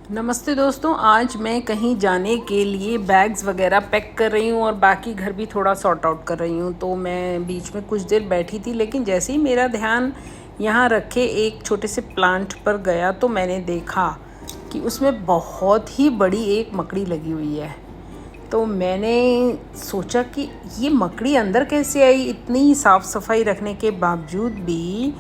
नमस्ते दोस्तों। आज मैं कहीं जाने के लिए बैग्स वगैरह पैक कर रही हूँ और बाकी घर भी थोड़ा सॉर्ट आउट कर रही हूँ। तो मैं बीच में कुछ देर बैठी थी, लेकिन जैसे ही मेरा ध्यान यहाँ रखे एक छोटे से प्लांट पर गया तो मैंने देखा कि उसमें बहुत ही बड़ी एक मकड़ी लगी हुई है। तो मैंने सोचा कि ये मकड़ी अंदर कैसे आई, इतनी साफ़ सफाई रखने के बावजूद भी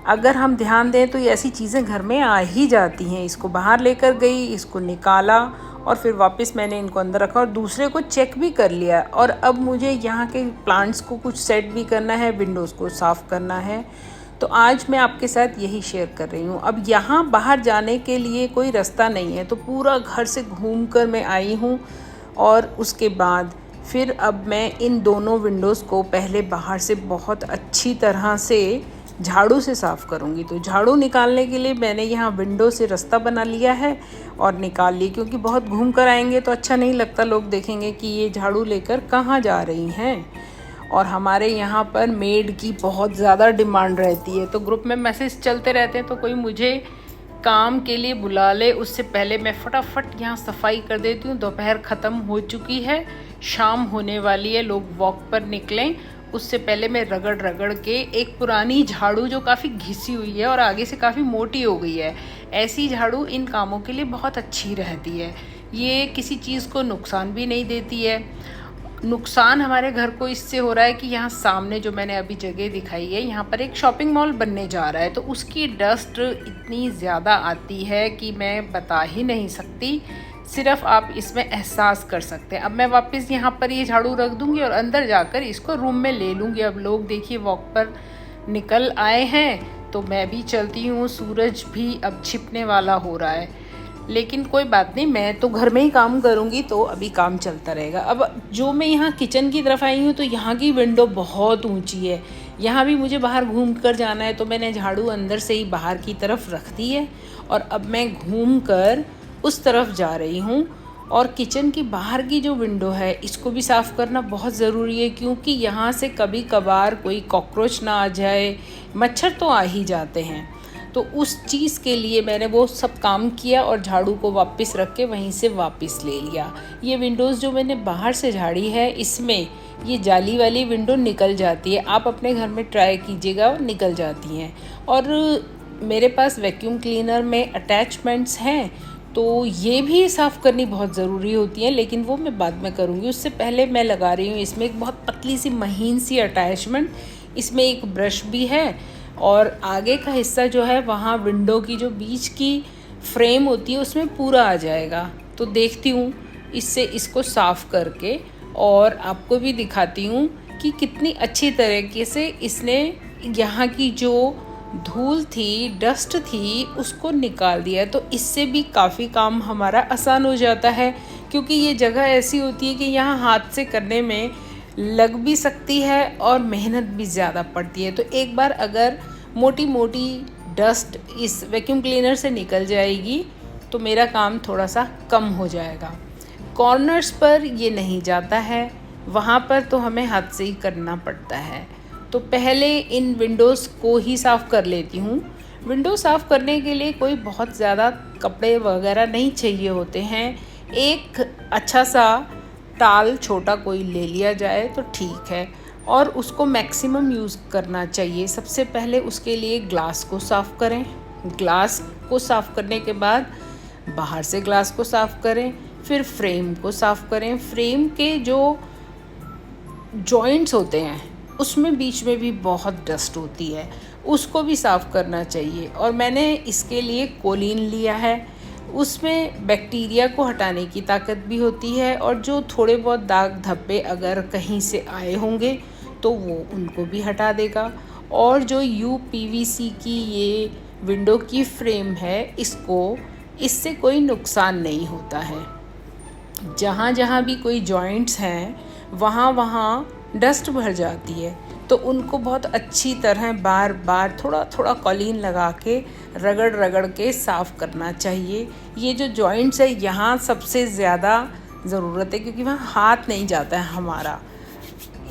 अगर हम ध्यान दें तो ये ऐसी चीज़ें घर में आ ही जाती हैं। इसको बाहर लेकर गई, इसको निकाला और फिर वापस मैंने इनको अंदर रखा और दूसरे को चेक भी कर लिया। और अब मुझे यहाँ के प्लांट्स को कुछ सेट भी करना है, विंडोज़ को साफ़ करना है। तो आज मैं आपके साथ यही शेयर कर रही हूँ। अब यहाँ बाहर जाने के लिए कोई रास्ता नहीं है, तो पूरा घर से घूम कर मैं आई हूँ और उसके बाद फिर अब मैं इन दोनों विंडोज़ को पहले बाहर से बहुत अच्छी तरह से झाड़ू से साफ़ करूँगी। तो झाड़ू निकालने के लिए मैंने यहाँ विंडो से रास्ता बना लिया है और निकाल ली, क्योंकि बहुत घूम कर आएंगे तो अच्छा नहीं लगता, लोग देखेंगे कि ये झाड़ू लेकर कहाँ जा रही हैं। और हमारे यहाँ पर मेड की बहुत ज़्यादा डिमांड रहती है, तो ग्रुप में मैसेज चलते रहते हैं, तो कोई मुझे काम के लिए बुला ले उससे पहले मैं फटाफट यहाँ सफाई कर देती हूँ। दोपहर ख़त्म हो चुकी है, शाम होने वाली है, लोग वॉक पर निकलें उससे पहले मैं रगड़ रगड़ के एक पुरानी झाड़ू जो काफ़ी घिसी हुई है और आगे से काफ़ी मोटी हो गई है, ऐसी झाड़ू इन कामों के लिए बहुत अच्छी रहती है। ये किसी चीज़ को नुकसान भी नहीं देती है। नुकसान हमारे घर को इससे हो रहा है कि यहाँ सामने जो मैंने अभी जगह दिखाई है, यहाँ पर एक शॉपिंग मॉल बनने जा रहा है, तो उसकी डस्ट इतनी ज़्यादा आती है कि मैं बता ही नहीं सकती। सिर्फ आप इसमें एहसास कर सकते हैं। अब मैं वापस यहाँ पर ये झाड़ू रख दूँगी और अंदर जाकर इसको रूम में ले लूँगी। अब लोग देखिए वॉक पर निकल आए हैं, तो मैं भी चलती हूँ। सूरज भी अब छिपने वाला हो रहा है, लेकिन कोई बात नहीं, मैं तो घर में ही काम करूँगी, तो अभी काम चलता रहेगा। अब जो मैं यहाँ किचन की तरफ आई हूँ, तो यहाँ की विंडो बहुत ऊंची है, यहाँ भी मुझे बाहर घूम कर जाना है, तो मैंने झाड़ू अंदर से ही बाहर की तरफ रख दी है और अब मैं घूम कर उस तरफ जा रही हूँ। और किचन की बाहर की जो विंडो है इसको भी साफ़ करना बहुत ज़रूरी है, क्योंकि यहाँ से कभी कभार कोई कॉकरोच ना आ जाए, मच्छर तो आ ही जाते हैं। तो उस चीज़ के लिए मैंने वो सब काम किया और झाड़ू को वापस रख के वहीं से वापस ले लिया। ये विंडोज़ जो मैंने बाहर से झाड़ी है, इसमें ये जाली वाली विंडो निकल जाती है। आप अपने घर में ट्राई कीजिएगा, निकल जाती हैं। और मेरे पास वैक्यूम क्लीनर में अटैचमेंट्स हैं, तो ये भी साफ़ करनी बहुत ज़रूरी होती है, लेकिन वो मैं बाद में करूँगी। उससे पहले मैं लगा रही हूँ इसमें एक बहुत पतली सी महीन सी अटैचमेंट। इसमें एक ब्रश भी है और आगे का हिस्सा जो है वहाँ विंडो की जो बीच की फ्रेम होती है उसमें पूरा आ जाएगा। तो देखती हूँ इससे इसको साफ़ करके और आपको भी दिखाती हूँ कि कितनी अच्छी तरीके से इसने यहाँ की जो धूल थी, डस्ट थी, उसको निकाल दिया। तो इससे भी काफ़ी काम हमारा आसान हो जाता है, क्योंकि ये जगह ऐसी होती है कि यहाँ हाथ से करने में लग भी सकती है और मेहनत भी ज़्यादा पड़ती है। तो एक बार अगर मोटी मोटी डस्ट इस वैक्यूम क्लीनर से निकल जाएगी तो मेरा काम थोड़ा सा कम हो जाएगा। कॉर्नर्स पर ये नहीं जाता है, वहाँ पर तो हमें हाथ से ही करना पड़ता है। तो पहले इन विंडोज़ को ही साफ़ कर लेती हूँ। विंडो साफ़ करने के लिए कोई बहुत ज़्यादा कपड़े वगैरह नहीं चाहिए होते हैं। एक अच्छा सा टाल छोटा कोई ले लिया जाए तो ठीक है, और उसको मैक्सिमम यूज़ करना चाहिए। सबसे पहले उसके लिए ग्लास को साफ़ करें। ग्लास को साफ़ करने के बाद बाहर से ग्लास को साफ़ करें, फिर फ्रेम को साफ़ करें। फ्रेम के जो जॉइंट्स होते हैं उसमें बीच में भी बहुत डस्ट होती है, उसको भी साफ़ करना चाहिए। और मैंने इसके लिए कोलिन लिया है, उसमें बैक्टीरिया को हटाने की ताकत भी होती है, और जो थोड़े बहुत दाग धब्बे अगर कहीं से आए होंगे तो वो उनको भी हटा देगा। और जो UPVC की ये विंडो की फ्रेम है, इससे कोई नुकसान नहीं होता है। जहाँ जहाँ भी कोई जॉइंट्स हैं वहाँ वहाँ डस्ट भर जाती है, तो उनको बहुत अच्छी तरह बार बार थोड़ा थोड़ा कॉलिन लगा के रगड़ रगड़ के साफ़ करना चाहिए। ये जो जॉइंट्स है यहाँ सबसे ज़्यादा ज़रूरत है, क्योंकि वहाँ हाथ नहीं जाता है हमारा।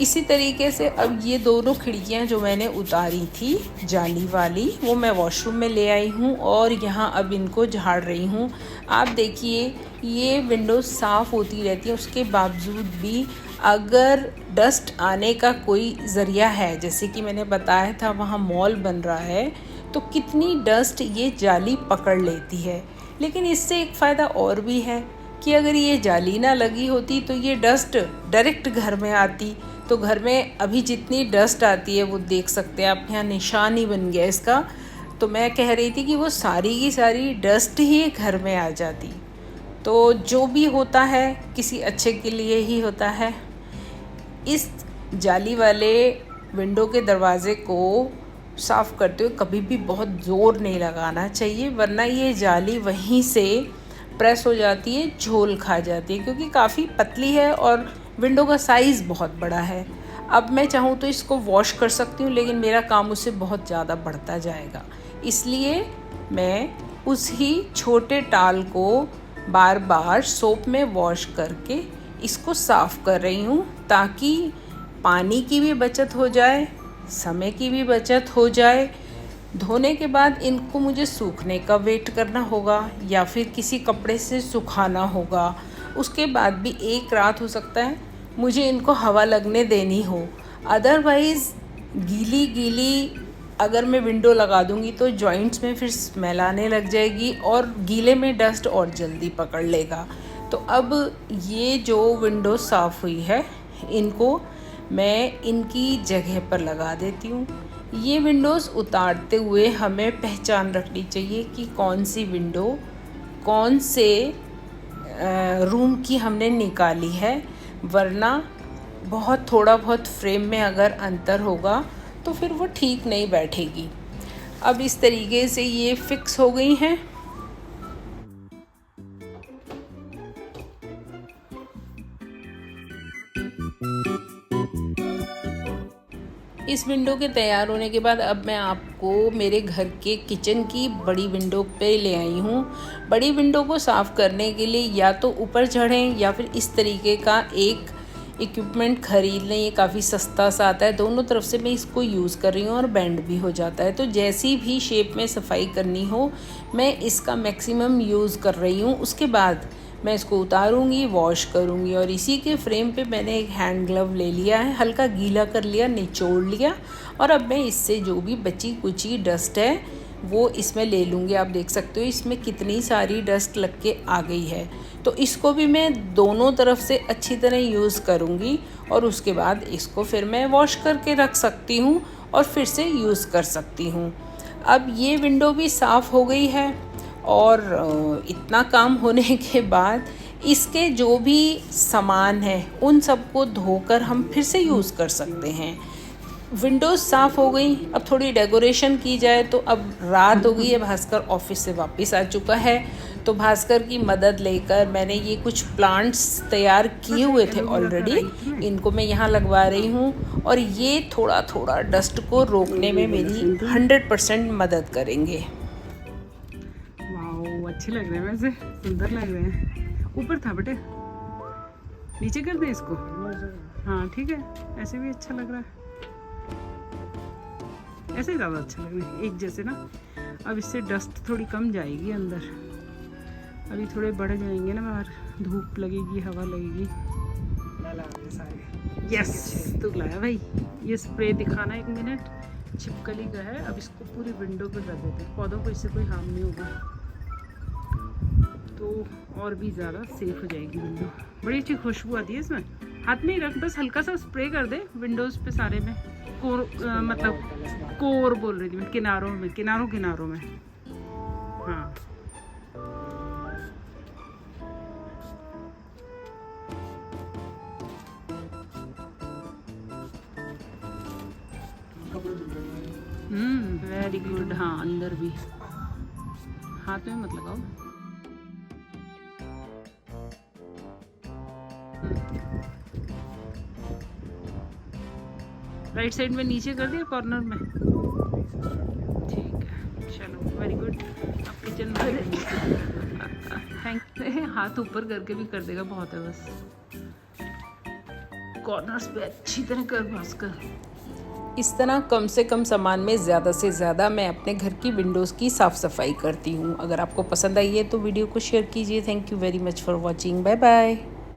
इसी तरीके से अब ये दोनों खिड़कियाँ जो मैंने उतारी थी जाली वाली, वो मैं वॉशरूम में ले आई हूँ और यहाँ अब इनको झाड़ रही हूँ। आप देखिए ये विंडोज़ साफ़ होती रहती हैं, उसके बावजूद भी अगर डस्ट आने का कोई ज़रिया है, जैसे कि मैंने बताया था वहाँ मॉल बन रहा है, तो कितनी डस्ट ये जाली पकड़ लेती है। लेकिन इससे एक फ़ायदा और भी है कि अगर ये जाली ना लगी होती तो ये डस्ट डायरेक्ट घर में आती, तो घर में अभी जितनी डस्ट आती है वो देख सकते हैं आप, यहाँ निशान ही बन गया इसका। तो मैं कह रही थी कि वो सारी की सारी डस्ट ही घर में आ जाती। तो जो भी होता है किसी अच्छे के लिए ही होता है। इस जाली वाले विंडो के दरवाज़े को साफ़ करते हुए कभी भी बहुत ज़ोर नहीं लगाना चाहिए, वरना ये जाली वहीं से प्रेस हो जाती है, झोल खा जाती है, क्योंकि काफ़ी पतली है और विंडो का साइज़ बहुत बड़ा है। अब मैं चाहूँ तो इसको वॉश कर सकती हूँ, लेकिन मेरा काम उससे बहुत ज़्यादा बढ़ता जाएगा, इसलिए मैं उस ही छोटे टाल को बार बार सोप में वॉश करके इसको साफ़ कर रही हूँ, ताकि पानी की भी बचत हो जाए, समय की भी बचत हो जाए। धोने के बाद इनको मुझे सूखने का वेट करना होगा या फिर किसी कपड़े से सुखाना होगा। उसके बाद भी एक रात हो सकता है मुझे इनको हवा लगने देनी हो, अदरवाइज़ गीली गीली अगर मैं विंडो लगा दूंगी तो जॉइंट्स में फिर स्मेल आने लग जाएगी और गीले में डस्ट और जल्दी पकड़ लेगा। तो अब ये जो विंडो साफ़ हुई है इनको मैं इनकी जगह पर लगा देती हूँ। ये विंडोज़ उतारते हुए हमें पहचान रखनी चाहिए कि कौन सी विंडो कौन से रूम की हमने निकाली है, वरना थोड़ा बहुत फ्रेम में अगर अंतर होगा तो फिर वो ठीक नहीं बैठेगी। अब इस तरीके से ये फिक्स हो गई हैं। इस विंडो के तैयार होने के बाद अब मैं आपको मेरे घर के किचन की बड़ी विंडो पे ले आई हूँ। बड़ी विंडो को साफ़ करने के लिए या तो ऊपर चढ़ें या फिर इस तरीके का एक इक्विपमेंट ख़रीद लें। ये काफ़ी सस्ता सा आता है, दोनों तरफ से मैं इसको यूज़ कर रही हूँ और बेंड भी हो जाता है। तो जैसी भी शेप में सफाई करनी हो मैं इसका मैक्सिमम यूज़ कर रही हूँ। उसके बाद मैं इसको उतारूंगी, वॉश करूंगी और इसी के फ्रेम पे मैंने एक हैंड ग्लव ले लिया है, हल्का गीला कर लिया, निचोड़ लिया और अब मैं इससे जो भी बची कुची डस्ट है वो इसमें ले लूँगी। आप देख सकते हो इसमें कितनी सारी डस्ट लग के आ गई है। तो इसको भी मैं दोनों तरफ से अच्छी तरह यूज़ करूँगी और उसके बाद इसको फिर मैं वॉश करके रख सकती हूँ और फिर से यूज़ कर सकती हूँ। अब ये विंडो भी साफ़ हो गई है और इतना काम होने के बाद इसके जो भी सामान है उन सबको धोकर हम फिर से यूज़ कर सकते हैं। विंडोज़ साफ़ हो गई, अब थोड़ी डेकोरेशन की जाए। तो अब रात हो गई है, भास्कर ऑफिस से वापस आ चुका है, तो भास्कर की मदद लेकर मैंने ये कुछ प्लांट्स तैयार किए हुए थे ऑलरेडी, इनको मैं यहाँ लगवा रही हूँ और ये थोड़ा थोड़ा डस्ट को रोकने में मेरी 100% मदद करेंगे। अच्छे लग रहे हैं, वैसे सुंदर लग रहे हैं। ऊपर था बेटे, नीचे कर दे इसको। हाँ ठीक है, ऐसे भी अच्छा लग रहा है, ऐसे ज़्यादा अच्छा लग रहा है एक जैसे ना। अब इससे डस्ट थोड़ी कम जाएगी अंदर, अभी थोड़े बढ़ जाएंगे ना बाहर, धूप लगेगी, हवा लगेगी। यस तो लाया भाई, ये स्प्रे दिखाना 1 मिनट, छिपकली का है। अब इसको पूरी विंडो पर कर देते हैं, पौधों को इससे कोई हार्म नहीं होगा तो और भी ज़्यादा सेफ हो जाएगी विंडो। बड़ी अच्छी खुशबू आती है इसमें, हाथ में ही रख, बस हल्का सा स्प्रे कर दे विंडोज़ पे सारे में, मतलब कोर बोल रही थी मैं, किनारों में, किनारों में। हाँ वेरी गुड। हाँ अंदर भी, हाथ में मत लगाओ। राइट साइड में नीचे कर दिया, कॉर्नर में, ठीक है चलो वेरी गुड। अब किचन में थैंक हाथ ऊपर करके भी कर देगा, बहुत है बस। कॉर्नर्स पे अच्छी तरह कर घस कर। इस तरह कम से कम सामान में ज़्यादा से ज़्यादा मैं अपने घर की विंडोज़ की साफ़ सफाई करती हूँ। अगर आपको पसंद आई है तो वीडियो को शेयर कीजिए। Thank you very much for watching. Bye bye.